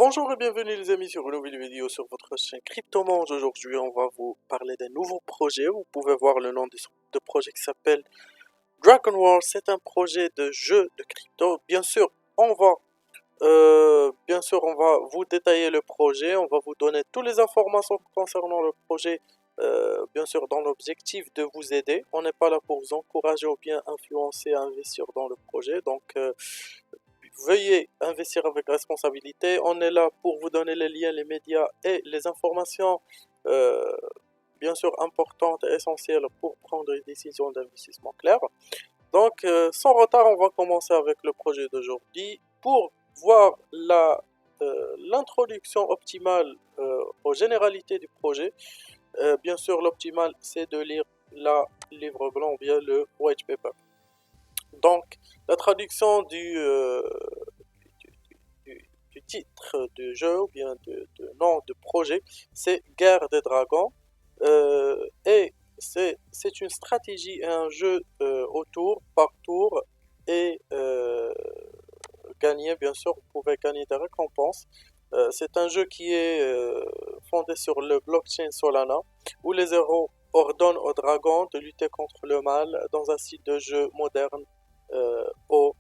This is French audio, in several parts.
Bonjour et bienvenue les amis sur une nouvelle vidéo sur votre chaîne Cryptomange. Aujourd'hui on va vous parler d'un nouveau projet. Vous pouvez voir le nom de projet qui s'appelle Dragon War. C'est un projet de jeu de crypto. Bien sûr on va vous détailler le projet. On va vous donner toutes les informations concernant le projet. Bien sûr dans l'objectif de vous aider. On n'est pas là pour vous encourager ou bien influencer à investir dans le projet. Veuillez investir avec responsabilité. On est là pour vous donner les liens, les médias et les informations, euh, bien sûr, importantes et essentielles pour prendre une décision d'investissement claire. Sans retard, on va commencer avec le projet d'aujourd'hui pour voir l'introduction optimale aux généralités du projet. Bien sûr, l'optimal, c'est de lire la livre blanc ou bien le white paper. Donc, la traduction du titre de jeu ou bien de nom de projet, c'est Guerre des Dragons. Et c'est une stratégie et un jeu au tour par tour et gagner, bien sûr, vous pouvez gagner des récompenses. C'est un jeu qui est fondé sur le blockchain Solana, où les héros ordonnent aux dragons de lutter contre le mal dans un style de jeu moderne au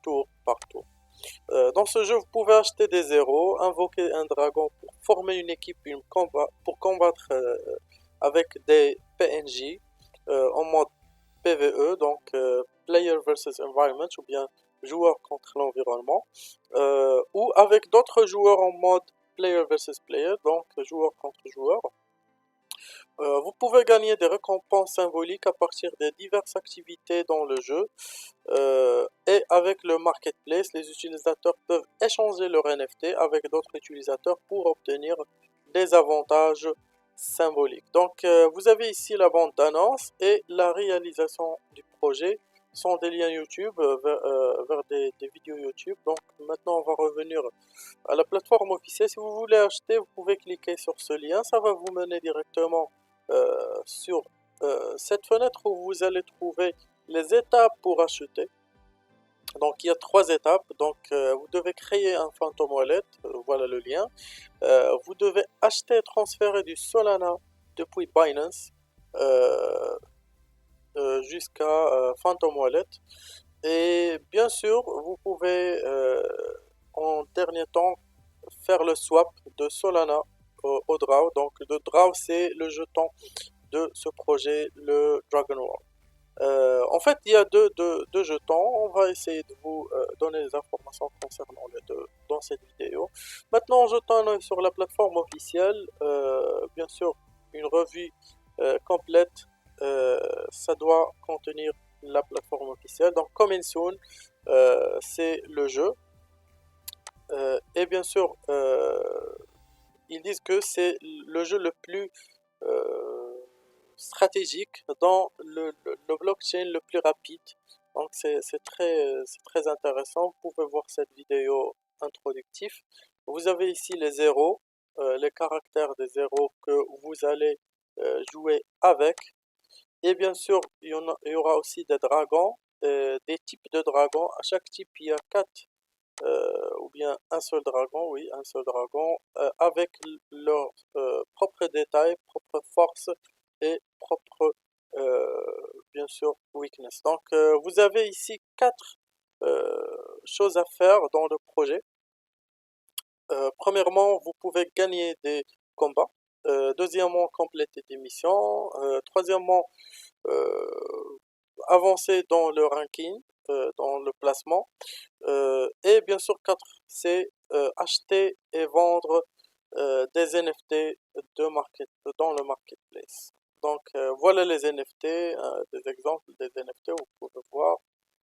tour par tour. Dans ce jeu, vous pouvez acheter des héros, invoquer un dragon pour former une équipe pour combattre avec des PNJ en mode PvE, Player versus Environment, ou bien joueur contre l'environnement, ou avec d'autres joueurs en mode Player versus Player, donc joueur contre joueur. Vous pouvez gagner des récompenses symboliques à partir des diverses activités dans le jeu. Et avec le marketplace, les utilisateurs peuvent échanger leur NFT avec d'autres utilisateurs pour obtenir des avantages symboliques. Vous avez ici la bande d'annonce et la réalisation du projet sont des liens YouTube vers des vidéos YouTube. Donc maintenant on va revenir à la plateforme officielle. Si vous voulez acheter, vous pouvez cliquer sur ce lien. Ça va vous mener directement sur cette fenêtre où vous allez trouver les étapes pour acheter. Donc il y a trois étapes. Vous devez créer un Phantom Wallet, voilà le lien. Vous devez acheter et transférer du Solana depuis Binance jusqu'à Phantom Wallet. Et bien sûr, vous pouvez en dernier temps faire le swap de Solana au DRAW. Donc le DRAW c'est le jeton de ce projet, le Dragon War. En fait, il y a deux jetons. On va essayer de vous donner les informations concernant les deux dans cette vidéo. Maintenant, en jetant un œil sur la plateforme officielle, bien sûr, une revue complète, ça doit contenir la plateforme officielle. Donc, Coming Soon, c'est le jeu. Et bien sûr, ils disent que c'est le jeu le plus stratégique dans le blockchain le plus rapide. Donc c'est très intéressant. Vous pouvez voir cette vidéo introductive. Vous avez ici les zéros, les caractères des zéros que vous allez jouer avec. Et bien sûr, il y aura aussi des dragons, des types de dragons. À chaque type, il y a quatre ou bien un seul dragon, oui, un seul dragon, avec leurs propres détails, propres forces et propres, bien sûr, weakness. Vous avez ici quatre choses à faire dans le projet. Premièrement, vous pouvez gagner des combats. Deuxièmement, compléter des missions. Troisièmement, avancer dans le ranking, dans le placement. Et bien sûr, 4, c'est acheter et vendre des NFT dans le marketplace. Voilà les NFT, des exemples des NFT, vous pouvez voir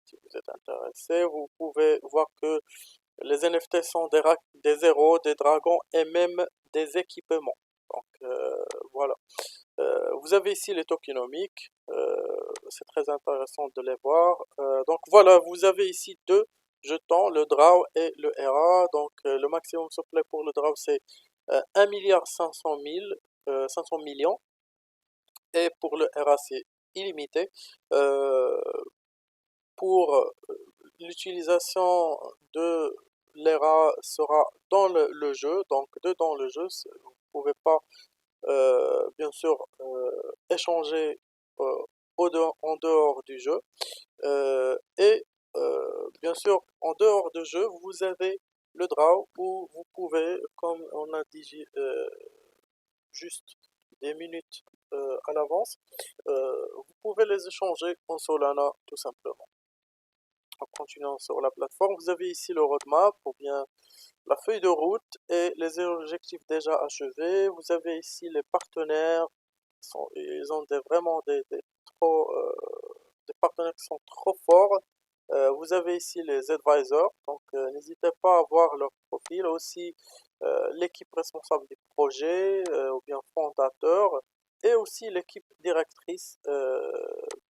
si vous êtes intéressé. Vous pouvez voir que les NFT sont des héros, des dragons et même des équipements. Voilà. Vous avez ici les tokenomics, c'est très intéressant de les voir. Voilà, vous avez ici deux jetons, le DRAW et le RA. Le maximum supply pour le DRAW c'est 1,5 milliard et pour le RA c'est illimité. Pour l'utilisation de l'ERA sera dans le jeu, donc dedans le jeu, vous ne pouvez pas bien sûr échanger en dehors du jeu. Et bien sûr, en dehors de jeu, vous avez le draw où vous pouvez, comme on a dit juste des minutes à l'avance, vous pouvez les échanger en Solana tout simplement. En continuant sur la plateforme, vous avez ici le roadmap ou bien la feuille de route et les objectifs déjà achevés. Vous avez ici les partenaires. Ils ont vraiment des partenaires qui sont trop forts. Vous avez ici les advisors, donc n'hésitez pas à voir leur profil. Aussi l'équipe responsable du projet ou bien fondateur et aussi l'équipe directrice,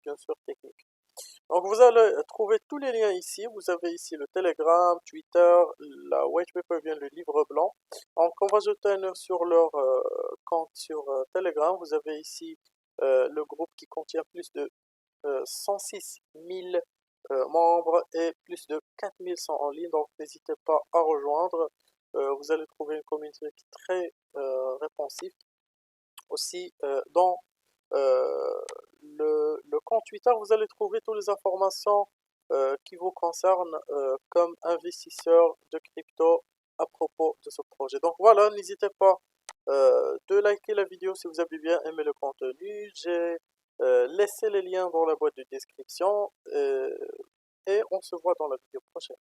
bien sûr technique. Donc vous allez trouver tous les liens ici. Vous avez ici le Telegram, Twitter, la white paper, bien le livre blanc. Donc on va jeter un œil sur leur compte sur Telegram. Vous avez ici le groupe qui contient plus de 106 000 membres et plus de 4100 en ligne. Donc n'hésitez pas à rejoindre. Vous allez trouver une communauté qui est très réponsive. Aussi dans le compte Twitter, vous allez trouver toutes les informations qui vous concernent comme investisseur de crypto à propos de ce projet. Donc voilà, n'hésitez pas de liker la vidéo si vous avez bien aimé le contenu. J'ai laissé les liens dans la boîte de description et on se voit dans la vidéo prochaine.